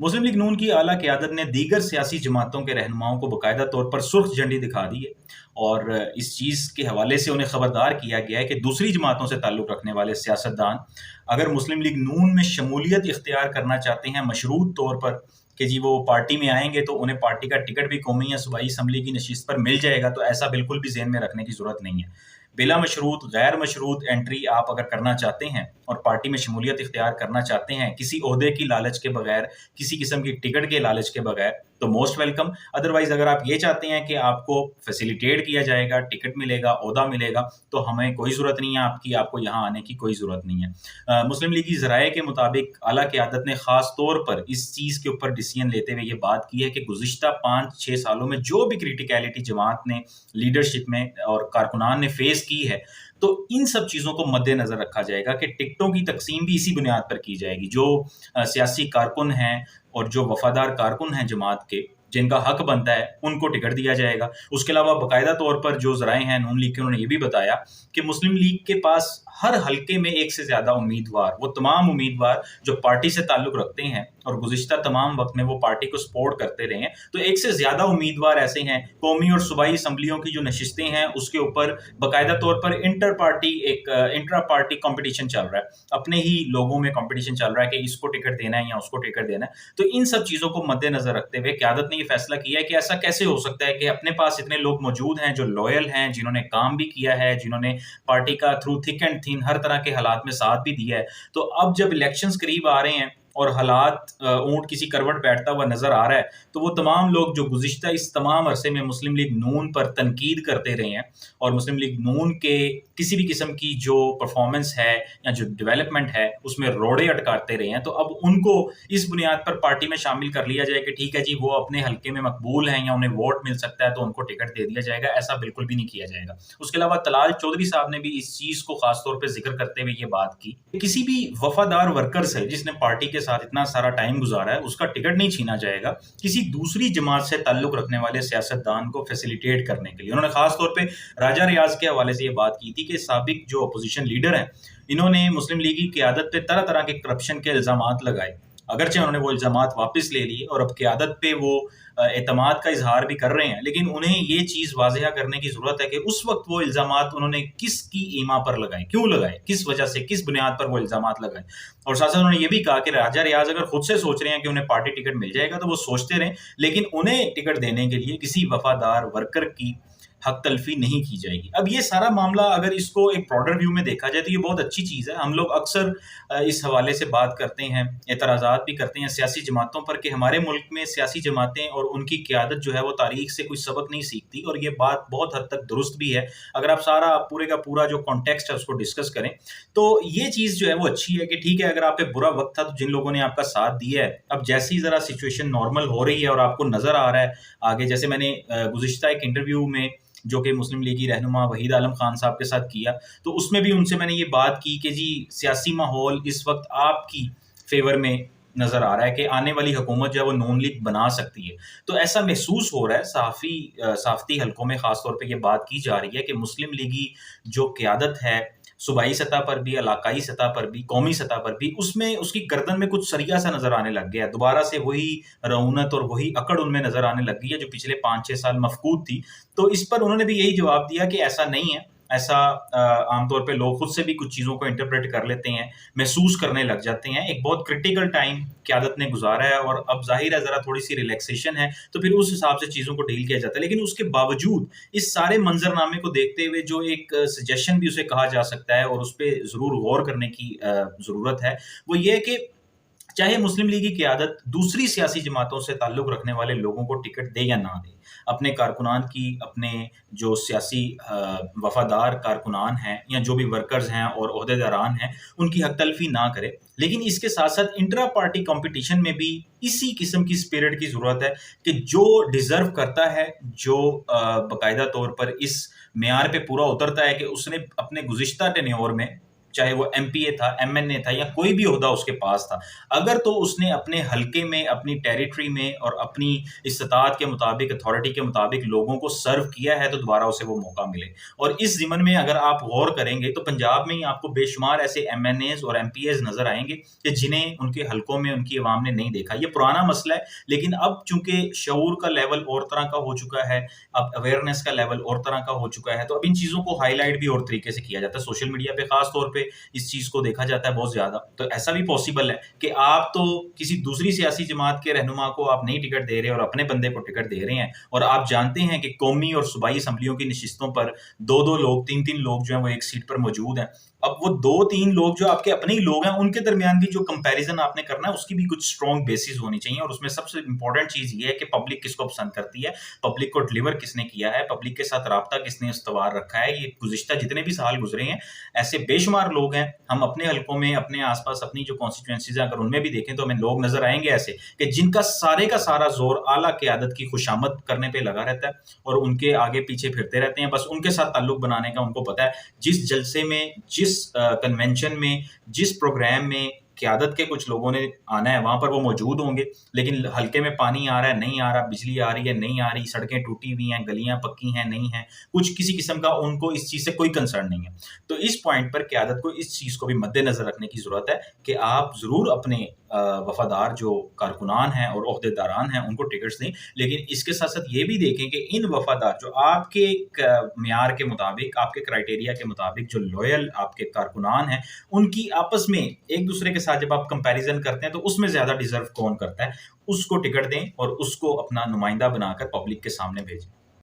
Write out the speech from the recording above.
मुस्लिम league नून की आला क़यादत ने दीगर सियासी जमातों के रहनुमाओं को बाकायदा तौर पर सुर्ख झंडी दिखा दी है और इस चीज़ के हवाले से उन्हें खबरदार किया गया है कि दूसरी जमातों से ताल्लुक़ रखने वाले सियासतदान अगर मुस्लिम लीग नून में शमूलियत इख्तियार करना चाहते हैं मशरूत तौर पर कि जी वो पार्टी में आएंगे तो उन्हें पार्टी का टिकट भी कौमी या सूबाई असम्बली की नशिस्त पर मिल जाएगा, तो ऐसा बिल्कुल भी ज़हन में रखने की ज़रूरत नहीं है। बिला मशरूत गैर मशरूत एंट्री आप अगर करना चाहते हैं और पार्टी में शमूलियत इख्तियार करना चाहते हैं किसी ओहदे की लालच के बगैर, किसी किस्म की टिकट के लालच के बगैर, तो मोस्ट वेलकम। अदरवाइज़ अगर आप ये चाहते हैं कि आपको फैसिलिटेट किया जाएगा, टिकट मिलेगा, ओहदा मिलेगा, तो हमें कोई ज़रूरत नहीं है आपको यहाँ आने की कोई ज़रूरत नहीं है। मुस्लिम लीगी ज़राए के मुताबिक आला क़यादत ने ख़ास तौर पर इस चीज़ के ऊपर डिसीजन लेते हुए ये बात की है कि गुज़िश्ता 5-6 सालों में जो भी क्रिटिकलिटी जमात ने लीडरशिप में और कारकुनान ने फेस की है, तो इन सब चीज़ों को मद्देनज़र रखा जाएगा कि टिकटों की तकसीम भी इसी बुनियाद पर की जाएगी। जो सियासी कारकुन हैं और जो वफ़ादार कारकुन हैं जमात के, जिनका हक बनता है, उनको टिकट दिया जाएगा। उसके अलावा बाकायदा तौर पर जो ज़राए हैं नून लीग के, उन्होंने ये भी बताया कि मुस्लिम लीग के पास हर हलके में एक से ज़्यादा उम्मीदवार, वो तमाम उम्मीदवार जो पार्टी से ताल्लुक़ रखते हैं और गुज़िश्ता तमाम वक़्त में वो पार्टी को सपोर्ट करते रहे हैं, तो एक से ज़्यादा उम्मीदवार ऐसे हैं। कौमी और सूबाई असम्बलियों की जो नशिस्तें हैं उसके ऊपर बाकायदा तौर पर इंट्रा पार्टी कॉम्पिटिशन चल रहा है। अपने ही लोगों में कॉम्पिटिशन चल रहा है कि इसको टिकट देना है या उसको टिकट देना है। तो इन सब चीज़ों को मद्देनज़र रखते हुए क़यादत ने ये फैसला किया है कि ऐसा कैसे हो सकता है कि अपने पास इतने लोग मौजूद हैं जो लॉयल हैं, जिन्होंने काम भी किया है, जिन्होंने पार्टी का थ्रू थिक एंड थिन हर तरह के हालात में साथ भी दिया है। तो अब जब इलेक्शंस करीब आ रहे हैं और हालात ऊँट किसी करवट बैठता हुआ नज़र आ रहा है, तो वो तमाम लोग जो गुज़िश्ता इस तमाम अरसे में मुस्लिम लीग नून पर तनकीद करते रहे हैं और मुस्लिम लीग नून के किसी भी किस्म की जो परफॉर्मेंस है या जो डेवलपमेंट है उसमें रोड़े अटकाते रहे हैं, तो अब उनको इस बुनियाद पर पार्टी में शामिल कर लिया जाए कि ठीक है जी, वो अपने हल्के में मकबूल हैं या उन्हें वोट मिल सकता है तो उनको टिकट दे दिया जाएगा। ऐसा बिल्कुल भी नहीं किया जाएगा। उसके अलावा तलाल चौधरी साहब ने भी इस चीज़ को खास तौर पर जिक्र करते हुए ये बात की, किसी भी वफादार वर्कर से जिसने पार्टी के साथ इतना सारा टाइम गुजारा है उसका टिकट नहीं छीना जाएगा किसी दूसरी जमात से ताल्लुक़ रखने वाले सियासतदान को फैसिलिटेट करने के लिए। उन्होंने खास तौर पे राजा रियाज के हवाले से ये बात की थी कि साबिक जो अपोजिशन लीडर हैं, इन्होंने मुस्लिम लीग की क़यादत पे तरह तरह के करप्शन के इल्ज़ामात लगाए। अगरचे उन्होंने वो इल्ज़ामात वापस ले लिए और अब क़यादत पे वो एतमाद का इज़हार भी कर रहे हैं, लेकिन उन्हें ये चीज़ वाज़ेह करने की ज़रूरत है कि उस वक़्त वो इल्ज़ामात उन्होंने किसकी ईमा पर लगाए, क्यों लगाए, किस वजह से, किस बुनियाद पर वो इल्ज़ामात लगाए। और साथ-साथ उन्होंने ये भी कहा कि राजा रियाज़ अगर खुद से सोच रहे हैं कि उन्हें पार्टी टिकट मिल जाएगा तो वो सोचते रहें, लेकिन उन्हें टिकट देने के लिए किसी वफ़ादार वर्कर की हक तलफ़ी नहीं की जाएगी। अब ये सारा मामला अगर इसको एक ब्रॉडर व्यू में देखा जाए तो ये बहुत अच्छी चीज़ है। हम लोग अक्सर इस हवाले से बात करते हैं, एतराज़ात भी करते हैं सियासी जमातों पर कि हमारे मुल्क में सियासी जमातें और उनकी क़यादत जो है वो तारीख़ से कोई सबक नहीं सीखती, और ये बात बहुत हद तक दुरुस्त भी है। अगर आप सारा पूरे का पूरा जो कॉन्टेक्स्ट है उसको डिस्कस करें तो ये चीज़ जो है वो अच्छी है कि ठीक है, अगर आप पे बुरा वक़्त था तो जिन लोगों ने आपका साथ दिया है, अब जैसे ही ज़रा सिचुएशन नॉर्मल हो रही है और आपको नज़र आ रहा है आगे, जैसे मैंने गुज़िश्ता एक इंटरव्यू में जो कि मुस्लिम लीगी रहनुमा वहीद आलम खान साहब के साथ किया, तो उसमें भी उनसे मैंने ये बात की कि जी सियासी माहौल इस वक्त आपकी फेवर में नज़र आ रहा है कि आने वाली हुकूमत जो है वो नून लीग बना सकती है। तो ऐसा महसूस हो रहा है, सहाफ़ती हलकों में ख़ास तौर पे ये बात की जा रही है कि मुस्लिम लीगी जो क़यादत है सूबाई सतह पर भी, इलाकाई सतह पर भी, कौमी सतह पर भी, उसमें उसकी गर्दन में कुछ सरिया सा नज़र आने लग गया है। दोबारा से वही रऊनत और वही अकड़ उनमें नज़र आने लग गई है जो पिछले 5-6 साल मफ़कूद थी। तो इस पर उन्होंने भी यही जवाब दिया कि ऐसा नहीं है। ऐसा आमतौर पे लोग खुद से भी कुछ चीज़ों को इंटरप्रेट कर लेते हैं, महसूस करने लग जाते हैं। एक बहुत क्रिटिकल टाइम क़यादत ने गुज़ारा है और अब ज़ाहिर है ज़रा थोड़ी-सी रिलैक्सेशन है, तो फिर उस हिसाब से चीज़ों को डील किया जाता है। लेकिन उसके बावजूद इस सारे मंज़रनामे को देखते हुए जो एक सजेशन भी उसे कहा जा सकता है और उस पे ज़रूर गौर करने की ज़रूरत है, वो ये है कि चाहे मुस्लिम लीग की क़यादत दूसरी सियासी जमातों से ताल्लुक़ रखने वाले लोगों को टिकट दे या ना दे, अपने कारकुनान की, अपने जो सियासी वफ़ादार कारकुनान हैं या जो भी वर्कर्स हैं और ओहदेदारान हैं, उनकी हक तलफ़ी ना करे, लेकिन इसके साथ-साथ इंट्रा पार्टी कॉम्पिटिशन में भी इसी किस्म की स्पिरिट की ज़रूरत है कि जो डिज़र्व करता है, जो बाकायदा तौर पर इस मेयार पे पूरा उतरता है कि उसने अपने गुज़िश्ता टेन्योर में چاہے وہ MP تھا, MNA تھا, یا کوئی بھی عہدہ اس کے پاس تھا, اگر تو اس نے اپنے حلقے میں, اپنی ٹیریٹری میں اور اپنی استطاعت کے مطابق, اتھارٹی کے مطابق لوگوں کو سرو کیا ہے, تو دوبارہ اسے وہ موقع ملے. اور اس ضمن میں اگر آپ غور کریں گے تو پنجاب میں ہی آپ کو بے شمار ایسے MNAs اور MPAs نظر آئیں گے کہ جنہیں ان کے حلقوں میں ان کی عوام نے نہیں دیکھا. یہ پرانا مسئلہ ہے, لیکن اب چونکہ شعور کا لیول اور طرح کا ہو چکا ہے, اب اویئرنیس کا لیول اور طرح کا ہو چکا ہے, تو اب ان چیزوں کو ہائی لائٹ بھی اور طریقے سے کیا جاتا ہے. سوشل میڈیا پہ خاص طور پہ اس چیز کو دیکھا جاتا ہے بہت زیادہ. تو ایسا بھی پاسبل ہے کہ آپ تو کسی دوسری سیاسی جماعت کے رہنما کو آپ نہیں ٹکٹ دے رہے اور اپنے بندے کو ٹکٹ دے رہے ہیں, اور آپ جانتے ہیں کہ قومی اور صوبائی اسمبلیوں کی نشستوں پر 2 لوگ, 3 لوگ جو ہیں وہ ایک سیٹ پر موجود ہیں. اب وہ 2-3 لوگ جو آپ کے اپنے ہی لوگ ہیں, ان کے درمیان بھی جو کمپیریزن آپ نے کرنا ہے اس کی بھی کچھ اسٹرانگ بیسز ہونی چاہیے. اور اس میں سب سے امپورٹنٹ چیز یہ ہے کہ پبلک کس کو پسند کرتی ہے, پبلک کو ڈلیور کس نے کیا ہے, پبلک کے ساتھ رابطہ کس نے استوار رکھا ہے. یہ گزشتہ جتنے بھی سال گزرے ہیں, ایسے بے شمار لوگ ہیں, ہم اپنے حلقوں میں, اپنے آس پاس اپنی جو کانسٹیچوئنسیز ہیں, اگر ان میں بھی دیکھیں تو ہمیں لوگ نظر آئیں گے ایسے کہ جن کا سارا زور اعلیٰ قیادت کی خوشامد کرنے پہ لگا رہتا ہے, اور ان کے آگے پیچھے پھرتے رہتے ہیں. بس ان کے ساتھ تعلق بنانے کا ان کو پتہ ہے, جس جلسے میں, جس کنونشن میں, جس پروگرام میں قیادت کے کچھ لوگوں نے آنا ہے, وہاں پر وہ موجود ہوں گے. لیکن حلقے میں پانی آ رہا ہے, نہیں آ رہا, بجلی آ رہی ہے, نہیں آ رہی, سڑکیں ٹوٹی ہوئی ہیں, گلیاں پکی ہیں, نہیں ہیں, کچھ کسی قسم کا ان کو اس چیز سے کوئی کنسرن نہیں ہے. تو اس پوائنٹ پر قیادت کو اس چیز کو بھی مد نظر رکھنے کی ضرورت ہے کہ آپ ضرور اپنے وفادار جو کارکنان ہیں اور عہدے داران ہیں ان کو ٹکٹس دیں, لیکن اس کے ساتھ ساتھ یہ بھی دیکھیں کہ ان وفادار جو آپ کے معیار کے مطابق, آپ کے کرائٹیریا کے مطابق جو لوئل آپ کے کارکنان ہیں, ان کی آپس میں ایک دوسرے کے ساتھ جب آپ کمپیریزن کرتے ہیں تو اس میں زیادہ ڈیزرو کون کرتا ہے, اس کو ٹکٹ دیں اور اس کو اپنا نمائندہ بنا کر پبلک کے سامنے بھیجیں.